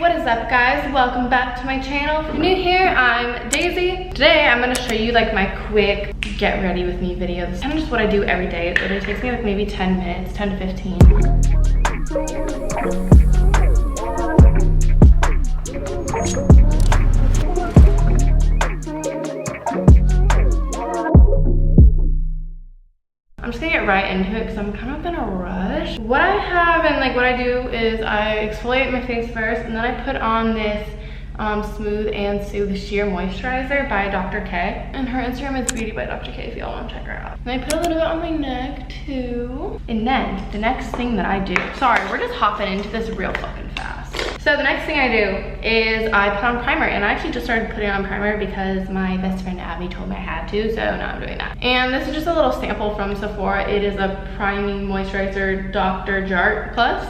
What is up, guys? Welcome back to my channel. If you're new here, I'm Daisy. Today I'm gonna show you like my quick get ready with me video. This is kind of just what I do every day. It literally takes me like maybe 10 minutes, 10 to 15. I'm just gonna get right into it because I'm kind of in a rush. What I have and like what I do is I exfoliate my face first, and then I put on this Smooth and Soothe Sheer Moisturizer by Dr. K. And her Instagram is Beauty by Dr. K if y'all want to check her out. And I put a little bit on my neck too. And then the next thing that I do, sorry, we're just hopping into this real fucking fast. So the next thing I do is I put on primer, and I actually just started putting on primer because my best friend Abby told me I had to, so now I'm doing that. And this is just a little sample from Sephora. It is a priming moisturizer Dr. Jart Plus,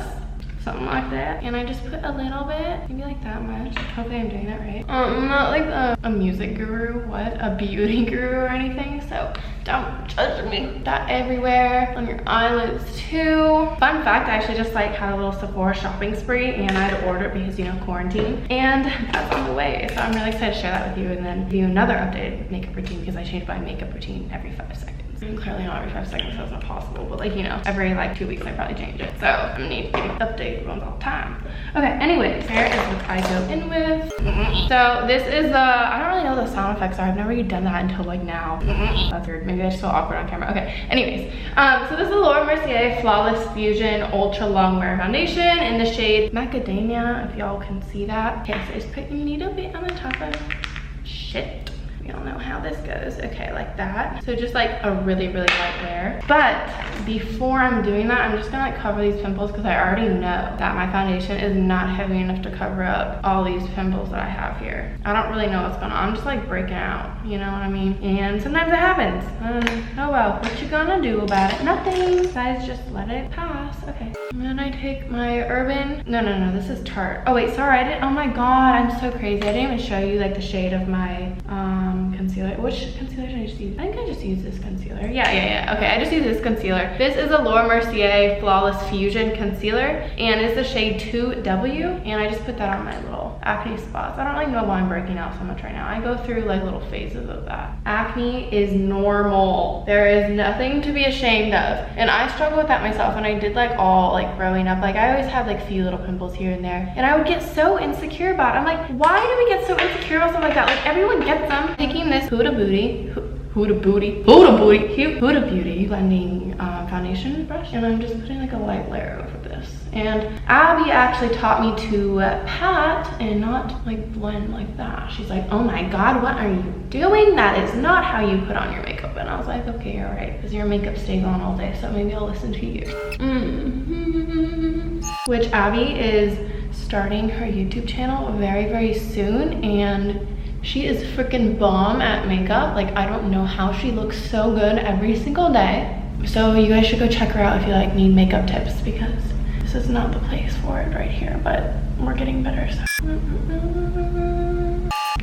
something like that. And I just put a little bit, maybe like that much. Hopefully I'm doing that right. I'm not like a music guru, a beauty guru or anything, so don't judge me. That everywhere on your eyelids too. Fun fact, I actually just like had a little Sephora shopping spree, and I had to order it because, you know, quarantine, and that's on the way. So I'm really excited to share that with you, and then give you another updated makeup routine because I change my makeup routine every 5 seconds. And clearly not every 5 seconds, that's not possible, but like, you know, every like 2 weeks I probably change it. So I need to update ones all the time. Okay, anyways, here is what I go in with. So this is the, I don't really know what the sound effects are. I've never really done that until like now. That's weird. Maybe I just feel awkward on camera. Okay, anyways, so this is the Laura Mercier Flawless Fusion Ultra Long Wear Foundation in the shade Macadamia, if y'all can see that. Okay, so just put a little bit on the top of shit. We all know how this goes. Okay, like that. So just like a really, really light layer. But before I'm doing that, I'm just gonna like cover these pimples because I already know that my foundation is not heavy enough to cover up all these pimples that I have here. I don't really know what's going on. I'm just like breaking out, you know what I mean? And sometimes it happens. Oh well, what you gonna do about it? Nothing. Guys, just let it pass. Okay. And then I take my Urban, no, this is Tarte. Oh wait, sorry, I didn't, oh my God, I'm so crazy. I didn't even show you like the shade of my concealer. Which concealer did I just use? I think I just used this concealer. Yeah. Okay, I just used this concealer. This is a Laura Mercier Flawless Fusion Concealer, and it's the shade 2W, and I just put that on my little acne spots. I don't really know why I'm breaking out so much right now. I go through like little phases of that. Acne is normal. There is nothing to be ashamed of, and I struggle with that myself, and I did like all like growing up. Like I always had like few little pimples here and there, and I would get so insecure about it. I'm like, why do we get so insecure about something like that? Like everyone gets them. Taking this Huda Beauty blending foundation brush, and I'm just putting like a light layer over this. And Abby actually taught me to pat and not like blend like that. She's like, oh my God, what are you doing? That is not how you put on your makeup. And I was like, okay, you're right, because your makeup stays on all day, so maybe I'll listen to you. Which Abby is starting her YouTube channel very, very soon, and she is freaking bomb at makeup. Like, I don't know how she looks so good every single day. So you guys should go check her out if you like need makeup tips, because this is not the place for it right here, but we're getting better. So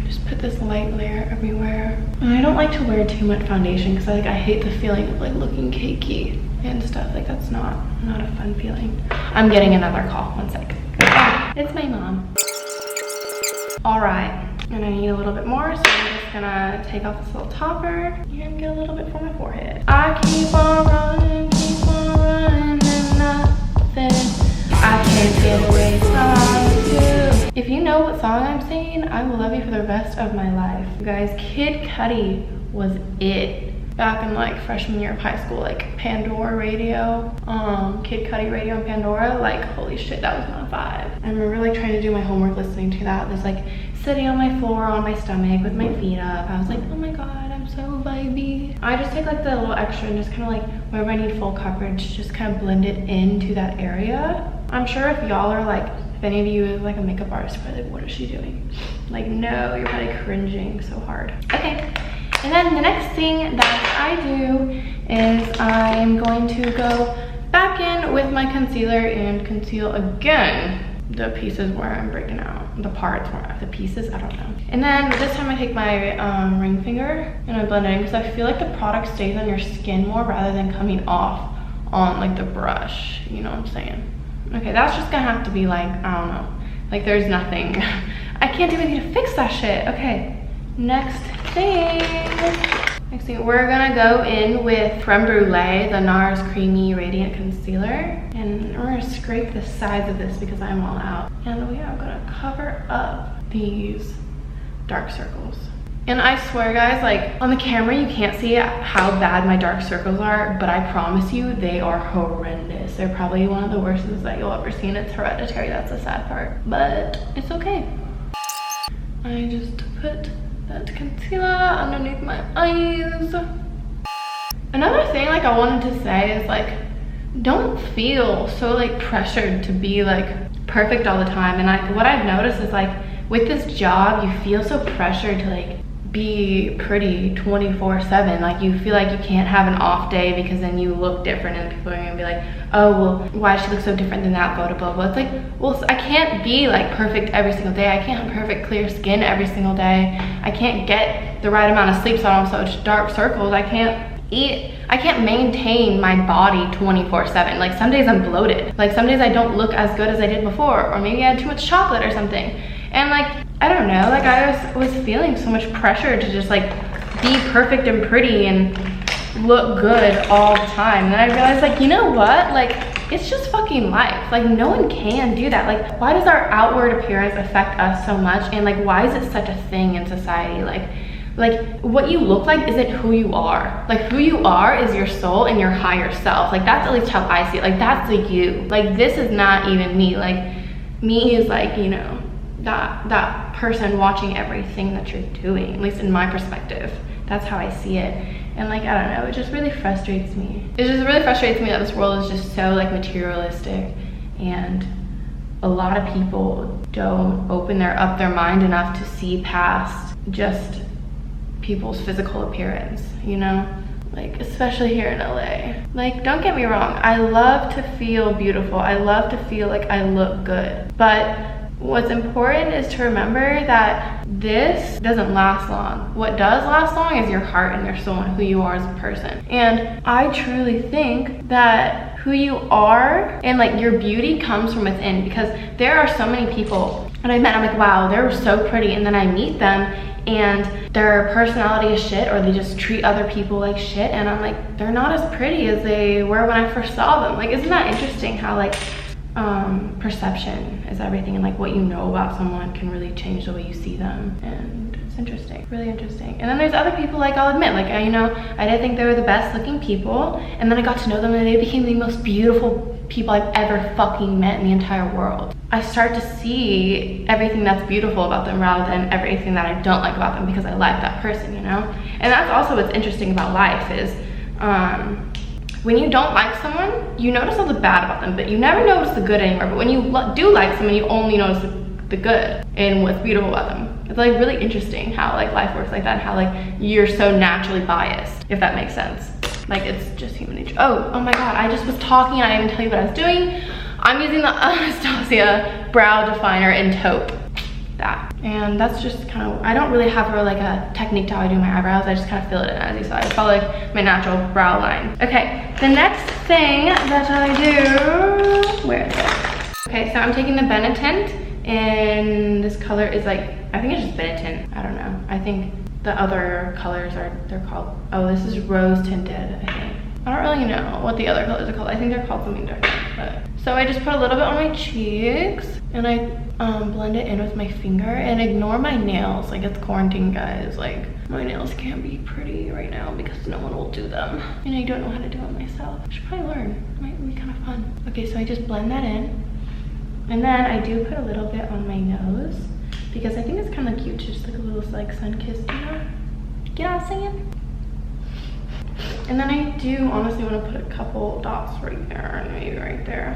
just put this light layer everywhere. And I don't like to wear too much foundation because I hate the feeling of like looking cakey and stuff. Like that's not a fun feeling. I'm getting another call, 1 sec. Oh, it's my mom. All right. And I need a little bit more, so I'm just gonna take off this little topper and get a little bit for my forehead. I keep on running, and nothing I can't get away from you. If you know what song I'm singing, I will love you for the rest of my life. You guys, Kid Cudi was it. Back in like freshman year of high school, like Pandora radio, Kid Cudi radio and Pandora, like holy shit, that was my vibe. I remember like trying to do my homework listening to that. There's like sitting on my floor on my stomach with my feet up. I was like, oh my God, I'm so vibey. I just take like the little extra and just kind of like wherever I need full coverage, just kind of blend it into that area. I'm sure if y'all are like, if any of you is like a makeup artist, you're probably like, what is she doing? Like, no, you're probably cringing so hard. Okay. And then the next thing that I do is I'm going to go back in with my concealer and conceal again the pieces where I'm breaking out, the parts where the pieces, I don't know. And then this time I take my ring finger and I blend it in because I feel like the product stays on your skin more rather than coming off on like the brush, you know what I'm saying? Okay, that's just gonna have to be like, I don't know, Like there's nothing. I can't do anything to fix that shit. Okay, next thing. We're gonna go in with Creme Brulee, the NARS Creamy Radiant Concealer. And we're gonna scrape the sides of this because I'm all out. And we are gonna cover up these dark circles. And I swear guys, like on the camera you can't see how bad my dark circles are, but I promise you they are horrendous. They're probably one of the worst things that you'll ever see, and it's hereditary. That's the sad part, but it's okay. I just put that concealer underneath my eyes. Another thing like I wanted to say is like, don't feel so like pressured to be like perfect all the time. And what I've noticed is like with this job, you feel so pressured to like be pretty 24/7. Like you feel like you can't have an off day because then you look different and people are gonna be like, oh well, why does she look so different than that, blah blah blah. It's like, well, I can't be like perfect every single day. I can't have perfect clear skin every single day. I can't get the right amount of sleep so I don't have such dark circles. I can't eat, I can't maintain my body 24/7. Like some days I'm bloated, like some days I don't look as good as I did before, or maybe I had too much chocolate or something. And like, I don't know, like I was feeling so much pressure to just like be perfect and pretty and look good all the time. And then I realized like, you know what? Like it's just fucking life. Like no one can do that. Like why does our outward appearance affect us so much? And like why is it such a thing in society? Like what you look like isn't who you are. Like who you are is your soul and your higher self. Like that's at least how I see it. Like that's like you. Like this is not even me. Like me is like, you know, that person watching everything that you're doing, at least in my perspective. That's how I see it. And like, I don't know, it just really frustrates me. It just really frustrates me that this world is just so like materialistic, and a lot of people don't open up their mind enough to see past just people's physical appearance, you know? Like, especially here in LA. Like, don't get me wrong, I love to feel beautiful. I love to feel like I look good. But what's important is to remember that this doesn't last long. What does last long is your heart and your soul and who you are as a person. And I truly think that who you are and like your beauty comes from within, because there are so many people that I met, I'm like, wow, they're so pretty, and then I meet them and their personality is shit, or they just treat other people like shit, and I'm like, they're not as pretty as they were when I first saw them. Like, isn't that interesting how like perception is everything, and like what you know about someone can really change the way you see them. And it's interesting, really interesting. And then there's other people, like I'll admit, like I didn't think they were the best looking people, and then I got to know them and they became the most beautiful people I've ever fucking met in the entire world. I start to see everything that's beautiful about them rather than everything that I don't like about them, because I like that person, you know? And that's also what's interesting about life is when you don't like someone, you notice all the bad about them, but you never notice the good anymore. But when you do like someone, you only notice the good and what's beautiful about them. It's like really interesting how like life works like that, and how like you're so naturally biased, if that makes sense. Like it's just human nature. Oh my God, I just was talking and I didn't even tell you what I was doing. I'm using the Anastasia brow definer in taupe. That. And that's just kind of, I don't really have like a technique to how I do my eyebrows. I just kind of fill it in, as you saw. I follow like my natural brow line. Okay, the next thing that I do, where is it? Okay, so I'm taking the Benetint, and this color is like, I think it's just Benetint. I don't know. I think the other colors they're called, oh, this is rose tinted, I think. I don't really know what the other colors are called. I think they're called something different. But so I just put a little bit on my cheeks, and I blend it in with my finger, and ignore my nails. Like, it's quarantine, guys. Like, my nails can't be pretty right now because no one will do them, and I don't know how to do it myself. I should probably learn. It might be kind of fun. Okay, so I just blend that in, and then I do put a little bit on my nose because I think it's kind of cute, just like a little like sun kiss, you know? You know what I'm saying? And then I do honestly want to put a couple dots right there, and maybe right there.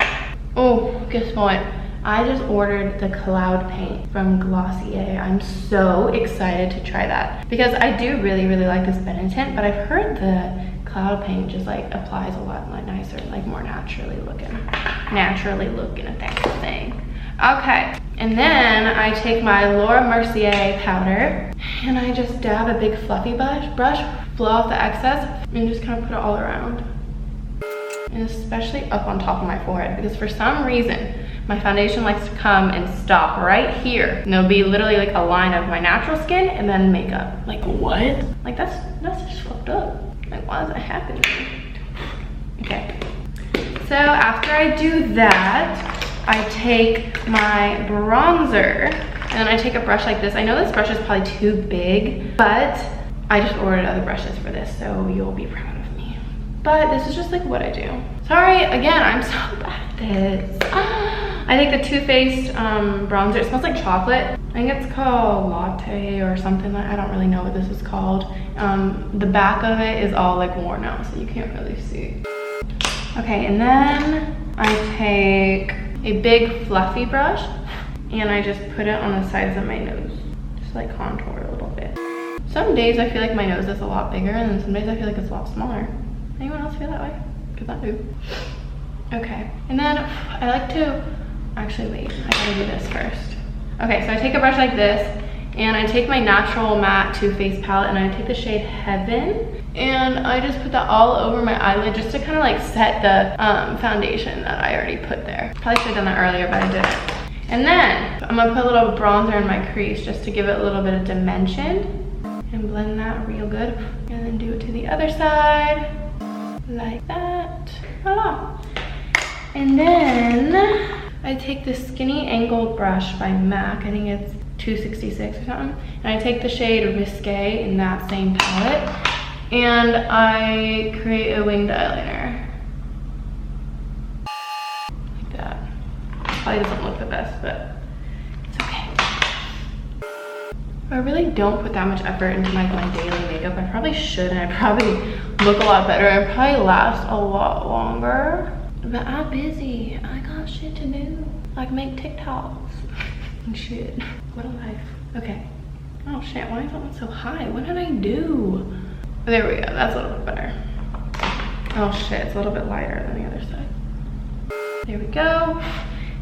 Oh, guess what? I just ordered the Cloud Paint from Glossier. I'm so excited to try that because I do really, really like this Benetint, but I've heard the Cloud Paint just like applies a lot like nicer, like more naturally looking if that's the thing. Okay, and then I take my Laura Mercier powder and I just dab a big fluffy brush, blow off the excess, and just kind of put it all around. And especially up on top of my forehead, because for some reason, my foundation likes to come and stop right here. And there'll be literally like a line of my natural skin and then makeup. Like what? Like that's just fucked up. Like why is that happening? Okay. So after I do that, I take my bronzer and then I take a brush like this. I know this brush is probably too big, but I just ordered other brushes for this, so you'll be proud of me. But this is just like what I do. Sorry, again, I'm so bad at this. I take the Too Faced bronzer. It smells like chocolate. I think it's called Latte or something. Like, I don't really know what this is called. The back of it is all like worn out, so you can't really see. Okay, and then I take a big fluffy brush and I just put it on the sides of my nose. Just like contour a little bit. Some days I feel like my nose is a lot bigger and then some days I feel like it's a lot smaller. Anyone else feel that way? Because I do. Okay, and then I like to, actually wait, I gotta do this first. Okay, so I take a brush like this and I take my natural matte Too Faced palette and I take the shade Heaven and I just put that all over my eyelid just to kind of like set the foundation that I already put there. Probably should have done that earlier, but I didn't. And then I'm gonna put a little bronzer in my crease just to give it a little bit of dimension and blend that real good. And then do it to the other side, like that, voila. And then I take this Skinny Angled brush by MAC, I think it's 266 or something, and I take the shade Risque in that same palette, and I create a winged eyeliner. Like that. Probably doesn't look the best, but it's okay. I really don't put that much effort into like my daily makeup. I probably should, and I probably look a lot better and probably last a lot longer. But I'm busy. I got shit to do. Like make TikToks and shit. What a life. Okay. Oh shit, why is that one so high? What did I do? There we go, that's a little bit better. Oh shit, it's a little bit lighter than the other side. There we go.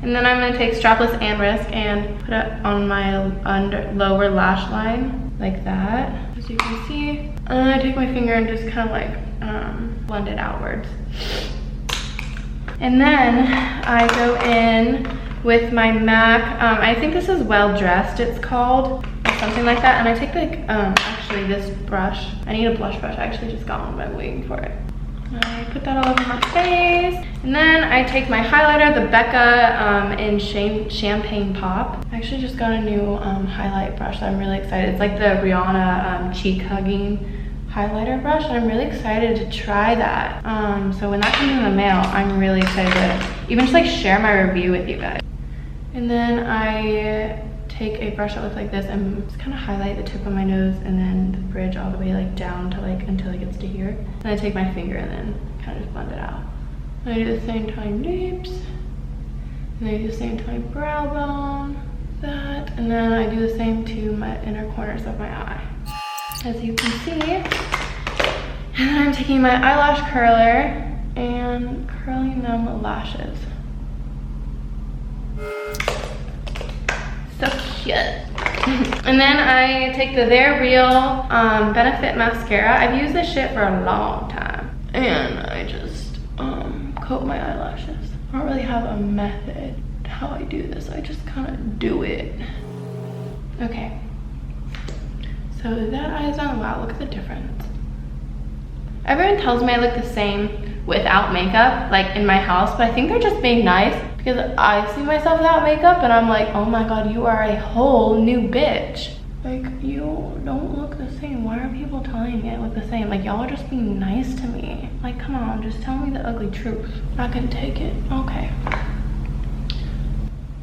And then I'm gonna take Strapless and Risk and put it on my lower lash line, like that, as you can see. And then I take my finger and just kind of like blend it outwards. And then I go in with my MAC, I think this is Well Dressed, it's called, or something like that. And I take like, actually this brush, I need a blush brush, I actually just got one, but I'm waiting for it. I put that all over my face. And then I take my highlighter, the Becca in Champagne Pop. I actually just got a new highlight brush that I'm really excited. It's like the Rihanna cheek hugging highlighter brush. I'm really excited to try that. So when that comes in the mail, I'm really excited to even just like share my review with you guys. And then I take a brush that looks like this and just kind of highlight the tip of my nose and then the bridge all the way like down to like until it gets to here. And I take my finger and then kind of just blend it out. And I do the same to my lips, and I do the same to my brow bone, that, and then I do the same to my inner corners of my eye, as you can see. And then I'm taking my eyelash curler and curling them with lashes. So cute. And then I take the They're Real Benefit Mascara. I've used this shit for a long time. And I just coat my eyelashes. I don't really have a method to how I do this. I just kind of do it. Okay. So that eye is done. Wow, look at the difference. Everyone tells me I look the same without makeup, like in my house, but I think they're just being nice because I see myself without makeup and I'm like, oh my god, you are a whole new bitch. Like, you don't look the same. Why are people telling me I look the same? Like, y'all are just being nice to me. Like, come on, just tell me the ugly truth. I can take it. Okay.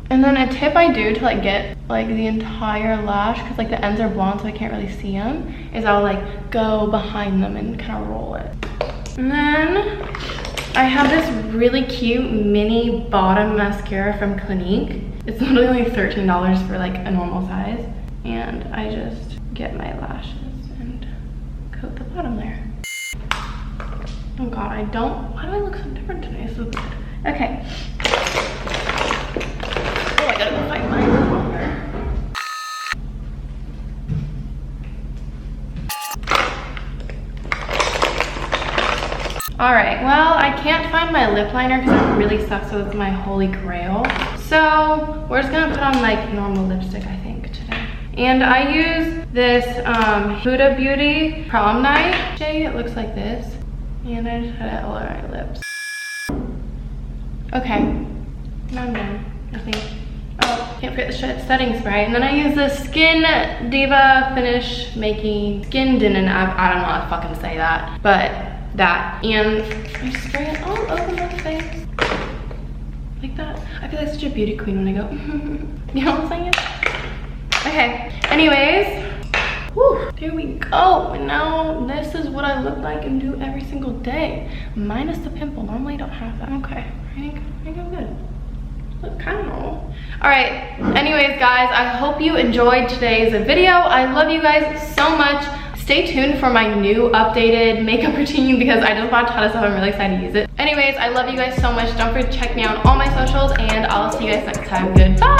And then a tip I do to like get like the entire lash, because like the ends are blonde so I can't really see them, is I'll like go behind them and kind of roll it. And then I have this really cute mini bottom mascara from Clinique. It's literally only $13 for like a normal size. And I just get my lashes and coat the bottom there. Oh god, why do I look so different today? So good. Okay. Oh, I gotta go find my water. Alright, well, I can't find my lip liner because it really sucks with my holy grail. So we're just gonna put on like normal lipstick, I think, today. And I use this Huda Beauty Prom Night shade. It looks like this. And I just had it all over my lips. Okay, now I'm done, I think. Oh, can't forget the setting spray. And then I use the Skin Diva Finish Making Skin Denim. I don't know how to fucking say that, but that. And I spray it all over my face. Like that. I feel like such a beauty queen when I go, you know what I'm saying? Okay, anyways, whew, there we go. And now this is what I look like and do every single day, minus the pimple. Normally I don't have that. Okay, I think I'm good. Look, kind of normal. All right, anyways, guys, I hope you enjoyed today's video. I love you guys so much. Stay tuned for my new updated makeup routine because I just bought a ton of stuff. I'm really excited to use it. Anyways, I love you guys so much. Don't forget to check me out on all my socials, and I'll see you guys next time. Goodbye.